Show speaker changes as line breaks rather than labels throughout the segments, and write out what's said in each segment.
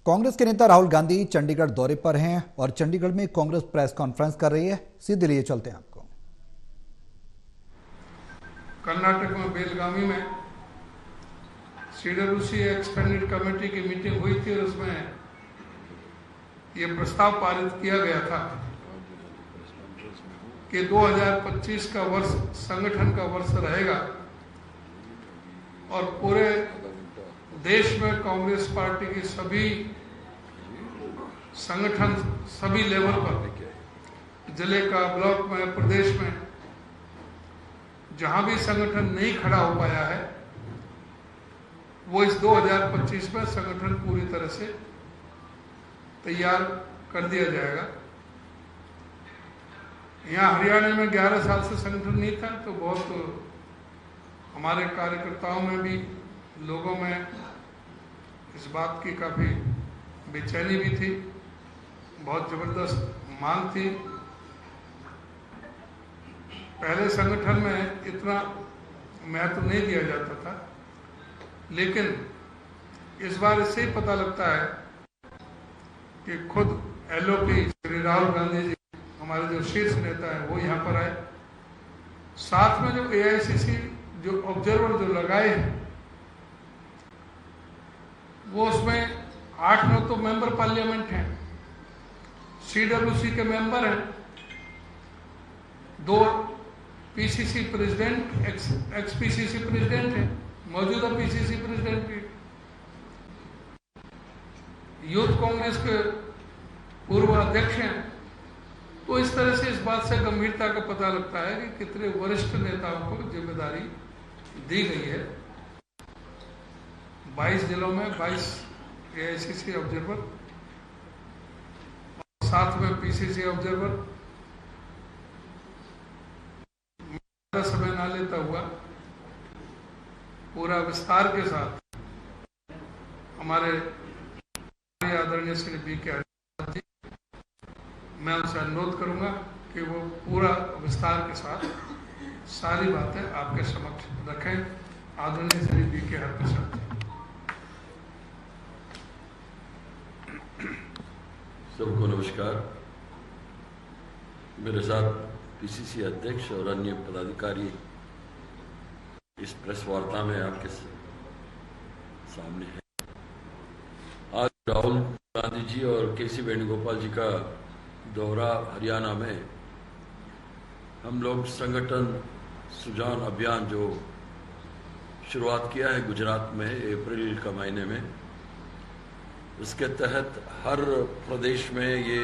कांग्रेस के नेता राहुल गांधी चंडीगढ़ दौरे पर हैं और चंडीगढ़ में कांग्रेस प्रेस कॉन्फ्रेंस कर रही है। सीधे लिए चलते हैं आपको।
कर्नाटक में बेलगामी में सीडब्ल्यूसी एक्सपेंडेड कमेटी की मीटिंग हुई थी और उसमें ये प्रस्ताव पारित किया गया था कि 2025 का वर्ष संगठन का वर्ष रहेगा और पूरे देश में कांग्रेस पार्टी की सभी संगठन सभी लेवल पर, जिले का, ब्लॉक में, प्रदेश में जहां भी संगठन नहीं खड़ा हो पाया है, वो इस 2025 में संगठन पूरी तरह से तैयार कर दिया जाएगा। यहाँ हरियाणा में 11 साल से संगठन नहीं था, तो बहुत हमारे कार्यकर्ताओं में भी, लोगों में इस बात की काफी बेचैनी भी थी, बहुत जबरदस्त मांग थी। पहले संगठन में इतना महत्व नहीं दिया जाता था, लेकिन इस बार इससे ही पता लगता है कि खुद एलओपी श्री राहुल गांधी जी, हमारे जो शीर्ष नेता है, वो यहाँ पर आए। साथ में जो एआईसीसी जो ऑब्जर्वर जो लगाए हैं, वो उसमें 8-9 तो मेंबर पार्लियामेंट हैं, सीडब्ल्यूसी के मेंबर हैं, 2 PCC president, x PCC president हैं, मौजूदा पीसीसी प्रेसिडेंट भी, यूथ कांग्रेस के पूर्व अध्यक्ष हैं। तो इस तरह से इस बात से गंभीरता का पता लगता है कि कितने वरिष्ठ नेताओं को जिम्मेदारी दी गई है। 22 जिलों में 22 एआईसीसी ऑब्जर्वर और साथ में पीसीसी ऑब्जर्वर। समय ना लेता हुआ पूरा विस्तार के साथ हमारे आदरणीय श्री बीके हरियाणा जी, मैं उनसे अनुरोध करूंगा कि वो पूरा विस्तार के साथ सारी बातें आपके समक्ष रखें। आदरणीय श्री बीके हरियाणा जी।
सबको नमस्कार। मेरे साथ पीसीसी अध्यक्ष और अन्य पदाधिकारी इस प्रेस वार्ता में आपके सामने है। आज राहुल गांधी जी और केसी वेणुगोपाल जी का दौरा हरियाणा में, हम लोग संगठन सुजान अभियान जो शुरुआत किया है गुजरात में अप्रैल का महीने में, उसके तहत हर प्रदेश में ये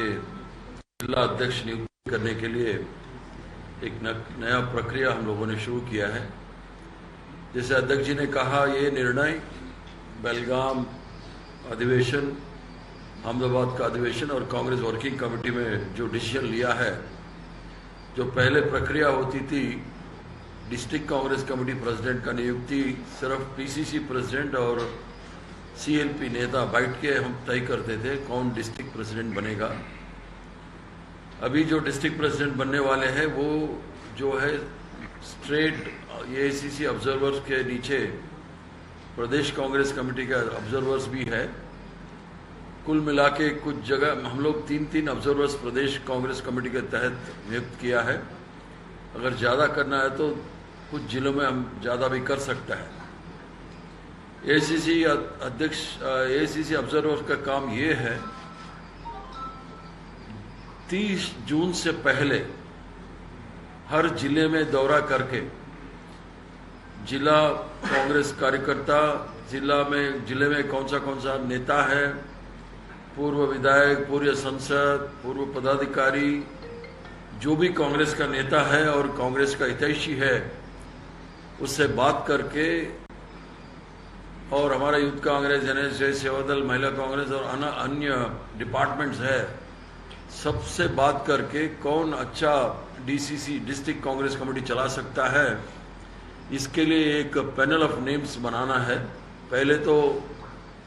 जिला अध्यक्ष नियुक्त करने के लिए एक नया प्रक्रिया हम लोगों ने शुरू किया है। जैसे अध्यक्ष जी ने कहा, ये निर्णय बेलगाम अधिवेशन, अहमदाबाद का अधिवेशन और कांग्रेस वर्किंग कमेटी में जो डिसीजन लिया है, जो पहले प्रक्रिया होती थी डिस्ट्रिक्ट कांग्रेस कमेटी प्रेसिडेंट का नियुक्ति सिर्फ पीसीसी प्रेसिडेंट और सीएलपी नेता बैठ के हम तय करते थे कौन डिस्ट्रिक्ट प्रेसिडेंट बनेगा। अभी जो डिस्ट्रिक्ट प्रेसिडेंट बनने वाले हैं वो जो है स्ट्रेट एआईसीसी ऑब्जर्वर्स के नीचे प्रदेश कांग्रेस कमेटी के ऑब्जर्वर्स भी है। कुल मिला के कुछ जगह हम लोग 3-3 ऑब्जर्वर्स प्रदेश कांग्रेस कमेटी के तहत नियुक्त किया है। अगर ज़्यादा करना है तो कुछ जिलों में हम ज़्यादा भी कर सकता है। एआईसीसी अध्यक्ष, एआईसीसी ऑब्जर्वर का काम ये है 30 जून से पहले हर जिले में दौरा करके जिला कांग्रेस कार्यकर्ता, जिले में कौन सा नेता है, पूर्व विधायक, पूर्व संसद, पूर्व पदाधिकारी, जो भी कांग्रेस का नेता है और कांग्रेस का हितैषी है, उससे बात करके, और हमारा यूथ कांग्रेस, एनएसएस, सेवादल, महिला कांग्रेस और अन्य डिपार्टमेंट्स है, सबसे बात करके कौन अच्छा डीसीसी डिस्ट्रिक्ट कांग्रेस कमेटी चला सकता है, इसके लिए एक पैनल ऑफ नेम्स बनाना है। पहले तो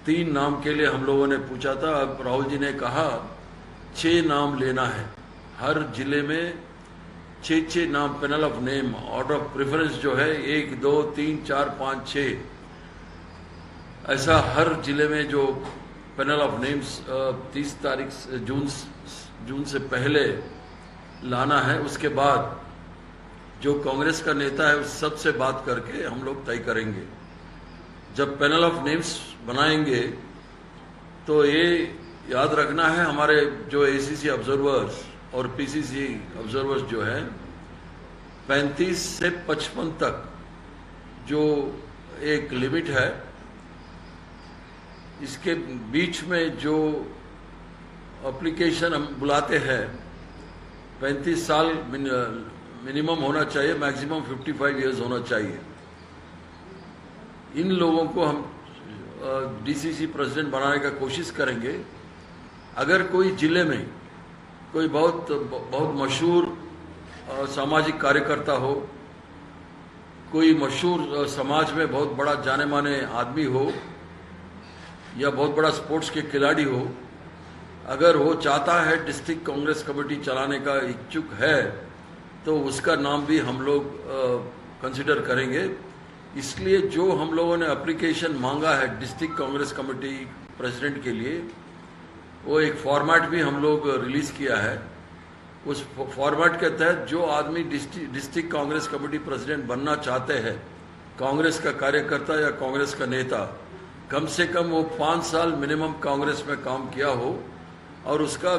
3 नाम के लिए हम लोगों ने पूछा था, अब राहुल जी ने कहा 6 नाम लेना है। हर जिले में 6 नाम, panel of name, order of preference जो है 1, 2, 3, 4, 5, 6, ऐसा हर जिले में जो पैनल ऑफ नेम्स 30 तारीख जून से पहले लाना है। उसके बाद जो कांग्रेस का नेता है उस सबसे बात करके हम लोग तय करेंगे। जब पैनल ऑफ नेम्स बनाएंगे तो ये याद रखना है, हमारे जो एसीसी ऑब्जर्वर्स और पीसीसी ऑब्जर्वर्स जो है 35 से 55 तक जो एक लिमिट है, इसके बीच में जो एप्लीकेशन हम बुलाते हैं 35 साल मिनिमम होना चाहिए, मैक्सिमम 55 इयर्स होना चाहिए। इन लोगों को हम डीसीसी प्रेसिडेंट बनाने का कोशिश करेंगे। अगर कोई जिले में कोई बहुत मशहूर सामाजिक कार्यकर्ता हो, कोई मशहूर समाज में बहुत बड़ा जाने माने आदमी हो या बहुत बड़ा स्पोर्ट्स के खिलाड़ी हो, अगर वो चाहता है डिस्ट्रिक्ट कांग्रेस कमेटी चलाने का इच्छुक है तो उसका नाम भी हम लोग कंसिडर करेंगे। इसलिए जो हम लोगों ने एप्लीकेशन मांगा है डिस्ट्रिक्ट कांग्रेस कमेटी प्रेसिडेंट के लिए, वो एक फॉर्मेट भी हम लोग रिलीज किया है। उस फॉर्मेट के तहत जो आदमी डिस्ट्रिक्ट कांग्रेस कमेटी प्रेसिडेंट बनना चाहते हैं, कांग्रेस का कार्यकर्ता या कांग्रेस का नेता, कम से कम वो 5 साल मिनिमम कांग्रेस में काम किया हो और उसका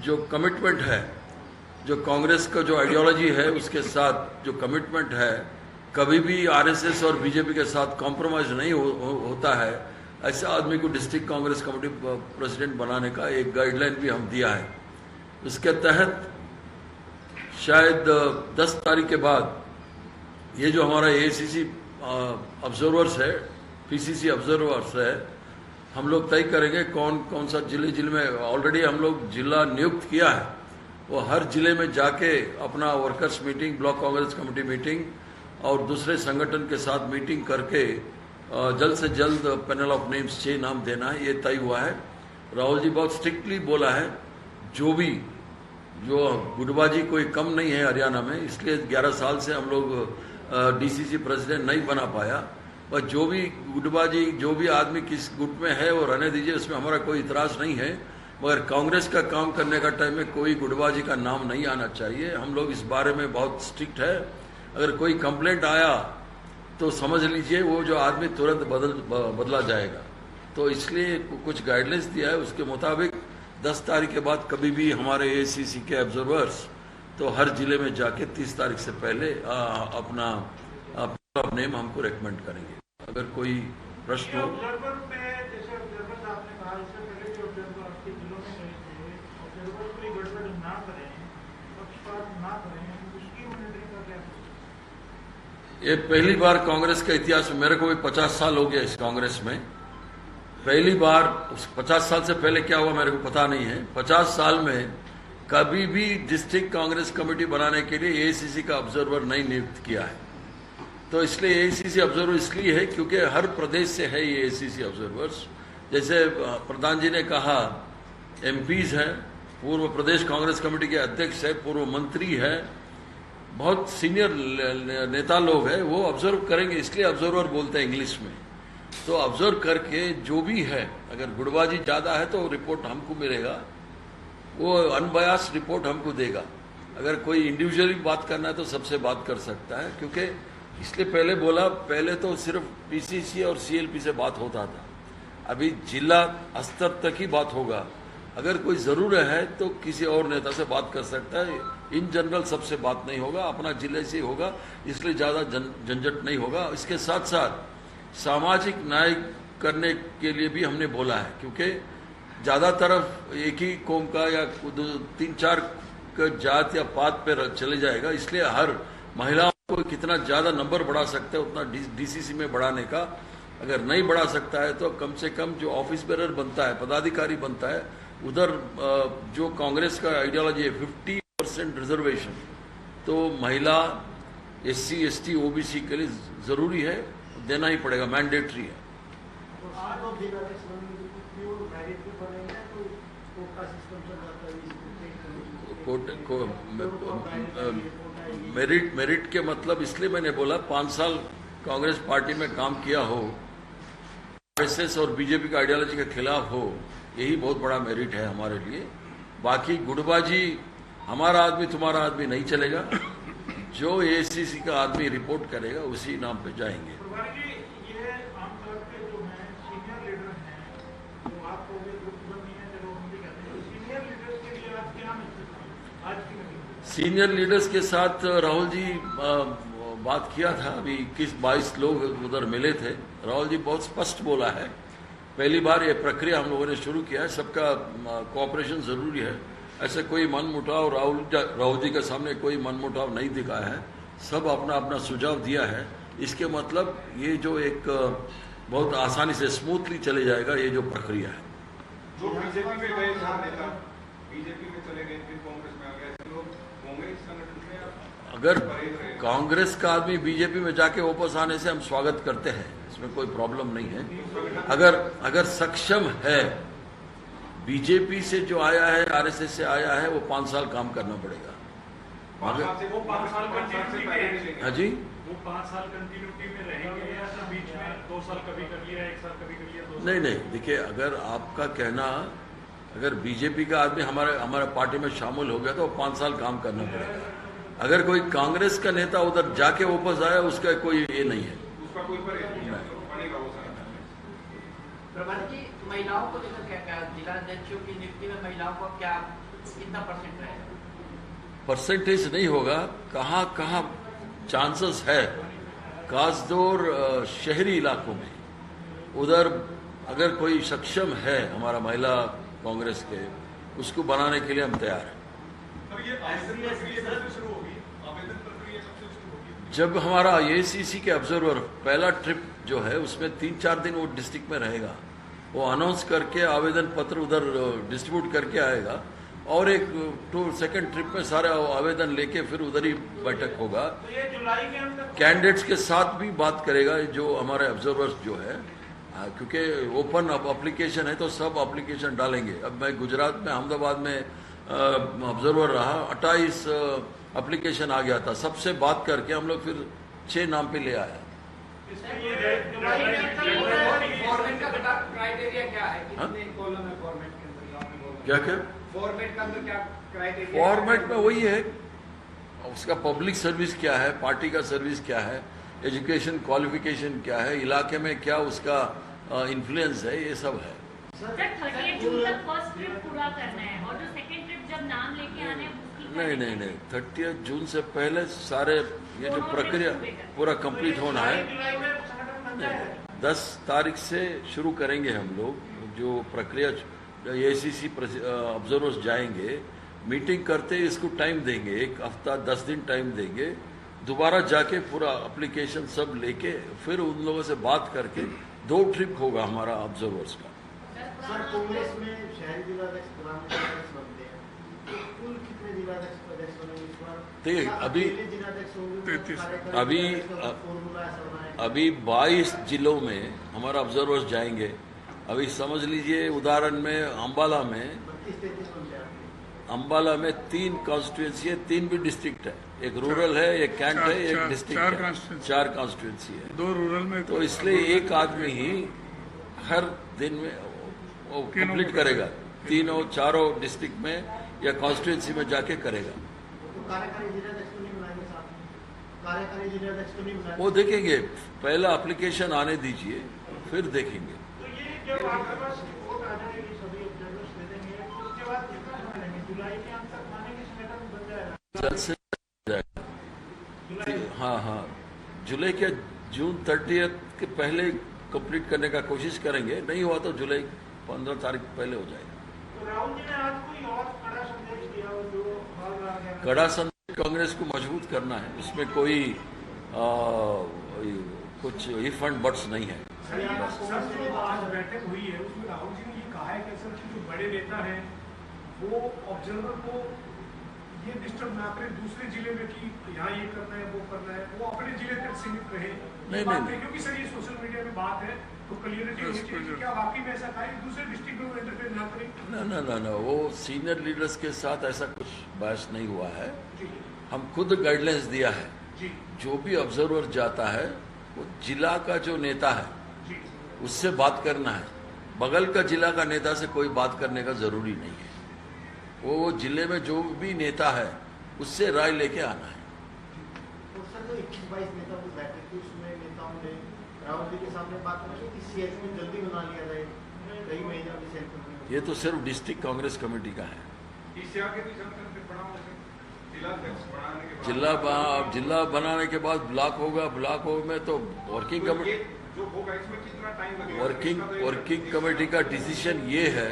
जो कमिटमेंट है, जो कांग्रेस का जो आइडियोलॉजी है उसके साथ जो कमिटमेंट है, कभी भी आरएसएस और बीजेपी के साथ कॉम्प्रोमाइज नहीं होता है, ऐसे आदमी को डिस्ट्रिक्ट कांग्रेस कमेटी प्रेसिडेंट बनाने का एक गाइडलाइन भी हम दिया है। इसके तहत शायद 10 तारीख के बाद ये जो हमारा एसीसी ऑब्जर्वर्स है, पीसीसी ऑब्जर्वर्स है, हम लोग तय करेंगे कौन कौन सा जिले में ऑलरेडी हम लोग जिला नियुक्त किया है, वो हर जिले में जाके अपना workers meeting, block Congress committee meeting और दूसरे संगठन के साथ मीटिंग करके जल्द से जल्द पैनल ऑफ नेम्स 6 नाम देना है, ये तय हुआ है। राहुल जी बहुत स्ट्रिक्टली बोला है, जो गुटबाजी कोई कम नहीं है हरियाणा में, इसलिए 11 साल से हम लोग डीसीसी प्रेसिडेंट नहीं बना पाया। पर जो भी गुटबाजी, जो भी आदमी किस गुट में है वो रहने दीजिए, उसमें हमारा कोई इतराज़ नहीं है, मगर कांग्रेस का काम करने का टाइम में कोई गुटबाजी का नाम नहीं आना चाहिए। हम लोग इस बारे में बहुत स्ट्रिक्ट है। अगर कोई कंप्लेंट आया तो समझ लीजिए वो जो आदमी तुरंत बदला जाएगा। तो इसलिए कुछ गाइडलाइंस दिया है, उसके मुताबिक 10 तारीख के बाद कभी भी हमारे एसीसी के ऑब्जर्वर्स तो हर जिले में जाके 30 तारीख से पहले अपना नेम हमको रेकमेंड करेंगे। अगर कोई प्रश्न हो। ये पहली बार कांग्रेस के इतिहास में, मेरे को भी 50 साल हो गया इस कांग्रेस में, पहली बार 50 साल से पहले क्या हुआ मेरे को पता नहीं है, 50 साल में कभी भी डिस्ट्रिक्ट कांग्रेस कमेटी बनाने के लिए एसीसी का ऑब्जर्वर नहीं नियुक्त किया है। तो इसलिए एसीसी ऑब्जर्वर इसलिए है क्योंकि हर प्रदेश से है ये एसीसी ऑब्जर्वर्स। जैसे प्रधान जी ने कहा, एमपीज हैं, पूर्व प्रदेश कांग्रेस कमेटी के अध्यक्ष है, पूर्व मंत्री है, बहुत सीनियर नेता लोग हैं, वो ऑब्जर्व करेंगे, इसलिए ऑब्जर्वर बोलते हैं इंग्लिश में। तो ऑब्जर्व करके जो भी है, अगर गुटबाजी ज़्यादा है तो रिपोर्ट हमको मिलेगा, वो अनबयास रिपोर्ट हमको देगा। अगर कोई इंडिविजुअली बात करना है तो सबसे बात कर सकता है, क्योंकि इसलिए पहले बोला, पहले तो सिर्फ पीसीसी और सीएलपी से बात होता था, अभी जिला स्तर तक ही बात होगा। अगर कोई ज़रूरत है तो किसी और नेता से बात कर सकता है, इन जनरल सबसे बात नहीं होगा, अपना जिले से होगा, इसलिए ज़्यादा झंझट नहीं होगा। इसके साथ साथ सामाजिक न्याय करने के लिए भी हमने बोला है, क्योंकि ज़्यादा तरफ एक ही कौम का या 3-4 जात या पात पर चले जाएगा, इसलिए हर महिलाओं को कितना ज़्यादा नंबर बढ़ा सकते हैं उतना डीसीसी में बढ़ाने का। अगर नहीं बढ़ा सकता है तो कम से कम जो ऑफिस बेरर बनता है, पदाधिकारी बनता है, उधर जो कांग्रेस का आइडियोलॉजी है 50% रिजर्वेशन, तो महिला, एससी, एसटी, ओबीसी के लिए ज़रूरी है, देना ही पड़ेगा, मैंडेटरी है। मेरिट के मतलब इसलिए मैंने बोला 5 साल कांग्रेस पार्टी में काम किया हो आरएसएस और बीजेपी का आइडियोलॉजी के खिलाफ हो, यही बहुत बड़ा मेरिट है हमारे लिए। बाकी गुटबाजी हमारा आदमी तुम्हारा आदमी नहीं चलेगा। जो एआईसीसी का आदमी रिपोर्ट करेगा उसी नाम पे जाएंगे। सीनियर लीडर्स के साथ राहुल जी बात किया था। अभी 21-22 लोग उधर मिले थे। राहुल जी बहुत स्पष्ट बोला है, पहली बार ये प्रक्रिया हम लोगों ने शुरू किया है, सबका कोऑपरेशन जरूरी है। ऐसे कोई मनमुटाव राहुल जी के सामने कोई मनमुटाव नहीं दिखा है, सब अपना अपना सुझाव दिया है। इसके मतलब ये जो एक बहुत आसानी से स्मूथली चले जाएगा ये जो प्रक्रिया है।
जो बीजेपी में गए नेता बीजेपी में चले गए, फिर कांग्रेस में आ गए, ऐसे लोग होंगे इस संगठन में?
अगर कांग्रेस का आदमी बीजेपी में जाके वापस आने से हम स्वागत करते हैं, इसमें कोई प्रॉब्लम नहीं है। अगर सक्षम है, बीजेपी से जो आया है, आरएसएस से आया है, वो 5 साल काम करना पड़ेगा।
वो 5 साल
हाँ जी,
वो 5 साल कंटिन्यूटी में रहेंगे या सब बीच में 2 साल कभी कर लिया, 1 साल कभी कर लिया, 2 साल?
नहीं, देखिए, अगर आपका कहना, अगर बीजेपी का आदमी हमारे पार्टी में शामिल हो गया तो 5 साल काम करना पड़ेगा। अगर कोई कांग्रेस का नेता उधर जाके वापस आया, उसका कोई ये नहीं है,
उसका कोई पड़ेगा वो सारा।
प्रभात जी, महिलाओं को लेकर क्या जिला अध्यक्षों की नियुक्ति में महिलाओं को क्या कितना परसेंट रहेगा?
परसेंटेज नहीं होगा, कहाँ चांसेस है, खासतौर शहरी इलाकों में, उधर अगर कोई सक्षम है हमारा महिला कांग्रेस के, उसको बनाने के लिए हम तैयार हैं। जब हमारा एआईसीसी के ऑब्जर्वर पहला ट्रिप जो है उसमें 3-4 दिन वो डिस्ट्रिक्ट में रहेगा, वो अनाउंस करके आवेदन पत्र उधर डिस्ट्रीब्यूट करके आएगा, और एक सेकंड ट्रिप में सारे आवेदन लेके फिर उधर ही बैठक होगा।
तो ये जुलाई के अंदर
कैंडिडेट्स के साथ भी बात करेगा जो हमारे ऑब्जर्वर्स जो है, क्योंकि ओपन एप्लीकेशन है तो सब एप्लीकेशन डालेंगे। अब मैं गुजरात में अहमदाबाद में ऑब्जर्वर रहा, 28 एप्लीकेशन आ गया था, सबसे बात करके हम लोग फिर 6 नाम पे ले आया।
फॉर्मेट का क्राइटेरिया क्या है? कितने कॉलम है फॉर्मेट के अंदर?
क्या
फॉर्मेट का अंदर क्या क्राइटेरिया?
फॉर्मेट में वही है, उसका पब्लिक सर्विस क्या है, पार्टी का सर्विस क्या है, एजुकेशन क्वालिफिकेशन क्या है, इलाके में क्या उसका इन्फ्लुएंस है, ये सब है।
सर 30 जून तक फर्स्ट ट्रिप पूरा करना है, और जो सेकंड ट्रिप जब नाम लेके आने हैं उसकी
नहीं, 30 जून से पहले सारे ये जो प्रक्रिया पूरा कंप्लीट होना है। 10 तारीख से शुरू करेंगे हम लोग जो प्रक्रिया। एआईसीसी ऑब्जर्वर्स जाएंगे, मीटिंग करते इसको टाइम देंगे, 1 हफ्ता 10 दिन टाइम देंगे, दोबारा जाके पूरा एप्लीकेशन सब लेके फिर उन लोगों से बात करके 2 ट्रिप होगा हमारा ऑब्जर्वर्स का।
सर, कांग्रेस में शहरी जिलाध्यक्ष जिलाध्यक्ष बनते हैं, तो कुल कितने जिलाध्यक्ष बनेंगे इस बार?
देखिए, अभी 22 जिलों में हमारा ऑब्जर्वर्स जाएंगे। अभी समझ लीजिए, उदाहरण में अंबाला में 3 कॉन्स्टिट्यूएंसी है, 3 भी डिस्ट्रिक्ट है, एक रूरल है, एक कैंट है, एक डिस्ट्रिक्ट है, 4 कॉन्स्टिट्यूएंसी है,
2 रूरल में।
तो इसलिए एक आदमी ही हर दिन में वो कंप्लीट करेगा, 3-4 डिस्ट्रिक्ट में या कॉन्स्टिट्यूएंसी में जाके करेगा।
तो कार्यकारी जिलाध्यक्ष को नहीं बुलाएंगे साहब? कार्यकारी जिलाध्यक्ष को नहीं बुलाएंगे?
वो देखेंगे, पहला एप्लीकेशन आने दीजिए, फिर देखेंगे।
तो ये जब आपके पास रिपोर्ट आ जाएगी, सभी ऑब्जर्वर्स दे देंगे, उसके बाद कितना समय लगेगा? जुलाई के अंत तक माने कि संगठन बन जाएगा?
जल्द से जाएगा। हाँ, जुलाई के जून 30 के पहले कंप्लीट करने का कोशिश करेंगे, नहीं हुआ तो जुलाई 15 तारीख पहले हो जाएगा।
तो राहुल जी ने आज कोई और कड़ा संदेश दिया हो जो बार बार गया?
कड़ा संदेश कांग्रेस को मजबूत करना है, उसमें कोई कुछ इफ एंड बट्स नहीं है।
आज बैठक हुई है, उसमें राहुल जी ने ये कहा है कि सर जो बड़े नेता हैं वो ऑब्जर्वर को ये डिस्टर्ब ना करें दूसरे जिले में कि यहाँ ये करना है, वो करना है, वो अपने जिले तक सीमित रहे। नहीं, क्योंकि सर ये सोशल मीडिया में बात है तो क्लियरिटी होनी चाहिए, क्या वाकई में ऐसा कहा दूसरे डिस्ट्रिक्ट में वो इंटरफेयर ना करें?
ना, वो सीनियर लीडर्स के साथ ऐसा कुछ बहस नहीं हुआ है। हम खुद गाइडलाइंस दिया है, जो भी ऑब्जर्वर जाता है वो जिला का जो नेता है उससे बात करना है। बगल का जिला का नेता से कोई बात करने का जरूरी नहीं है। वो जिले में जो भी नेता है उससे राय लेके आना है।
तो सर जो 21-22 नेताओं की बैठक थी उसमें नेताओं ने राहुल जी के सामने बात की कि सीएलपी जल्दी बना लिया जाए, कई महीने अभी सेंटर।
ये तो सिर्फ डिस्ट्रिक्ट कांग्रेस कमेटी का है। जिला बनाने के बाद ब्लॉक होगा, ब्लॉक में तो वर्किंग कमेटी
जो होगा इसमें कितना टाइम लगेगा?
वर्किंग कमेटी का डिसीजन ये है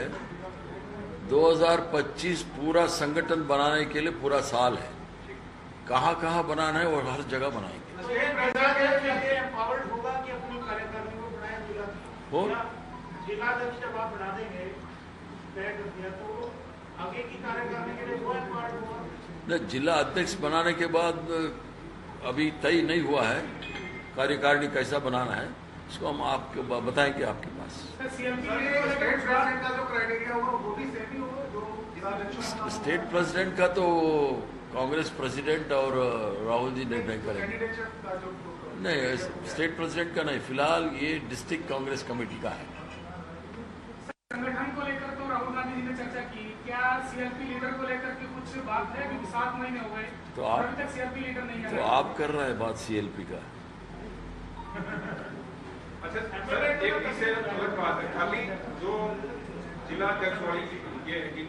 2025 पूरा संगठन बनाने के लिए पूरा साल है। कहाँ कहाँ बनाना है और हर जगह बनाएंगे।
जिलाध्यक्ष जब आप बना देंगे तय कर दिया तो आगे की कार्यकारिणी के लिए वो एम्पावर्ड होगा।
जिला अध्यक्ष बनाने के बाद अभी तय नहीं हुआ है कार्यकारिणी कैसा बनाना है, इसको हम आपको बताएंगे आपके पास। स्टेट प्रेसिडेंट का तो कांग्रेस प्रेसिडेंट और राहुल जी निर्णय करेंगे। नहीं, स्टेट प्रेसिडेंट का नहीं, फिलहाल ये डिस्ट्रिक्ट कांग्रेस कमेटी का है।
संगठन को लेकर तो राहुल गांधी जी ने चर्चा की, क्या सीएलपी लीडर को लेकर के कुछ बात है? क्योंकि 7 महीने हो गए
तो
अभी तक सीएलपी लीडर नहीं है।
तो आप कर रहे हैं बात सीएलपी का।
अच्छा सर, एक इससे अलग बात है, खाली जो जिला अध्यक्ष वाली ये है कि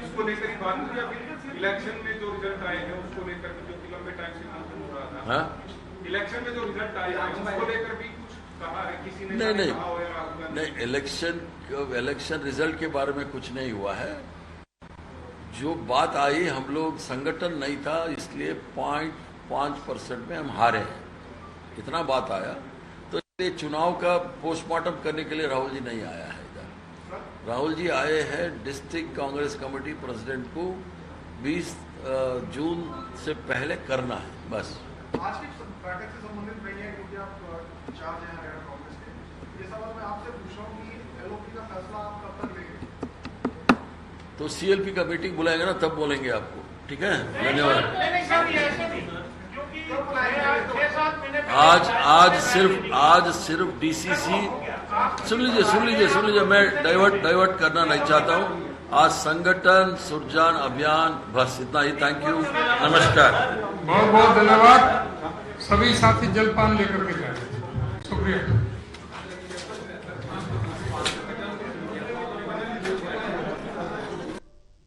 उसको लेकर ही बात हुई, अभी इलेक्शन में जो रिजल्ट आए हैं उसको लेकर भी जो लंबे टाइम से मंथन हो रहा था, इलेक्शन में जो रिजल्ट आए हैं उसको लेकर भी कुछ कहा है किसी ने?
नहीं, इलेक्शन रिजल्ट के बारे में कुछ नहीं हुआ है। जो बात आई, हम लोग संगठन नहीं था इसलिए 0.5% में हम हारे हैं, इतना बात आया। तो ये चुनाव का पोस्टमार्टम करने के लिए राहुल जी नहीं आया है इधर। राहुल जी आए हैं डिस्ट्रिक्ट कांग्रेस कमेटी प्रेसिडेंट को 20 जून से पहले करना है, बस।
आज की बैठक से संबंधित नहीं है क्योंकि आप इंचार्ज हैं हरियाणा कांग्रेस के। ये सवाल मैं आपसे पूछ रहा हूँ कि एलओपी का फैसला आप कब तक लेंगे?
तो सीएलपी का मीटिंग बुलाएंगे ना, तब बोलेंगे आपको। ठीक है, धन्यवाद। आज सिर्फ डीसीसी सुन लीजिए, मैं डाइवर्ट करना नहीं चाहता हूँ। आज संगठन सुरजान अभियान, बस इतना ही। थैंक यू, नमस्कार,
बहुत बहुत धन्यवाद। सभी साथी जलपान लेकर के जाए। शुक्रिया।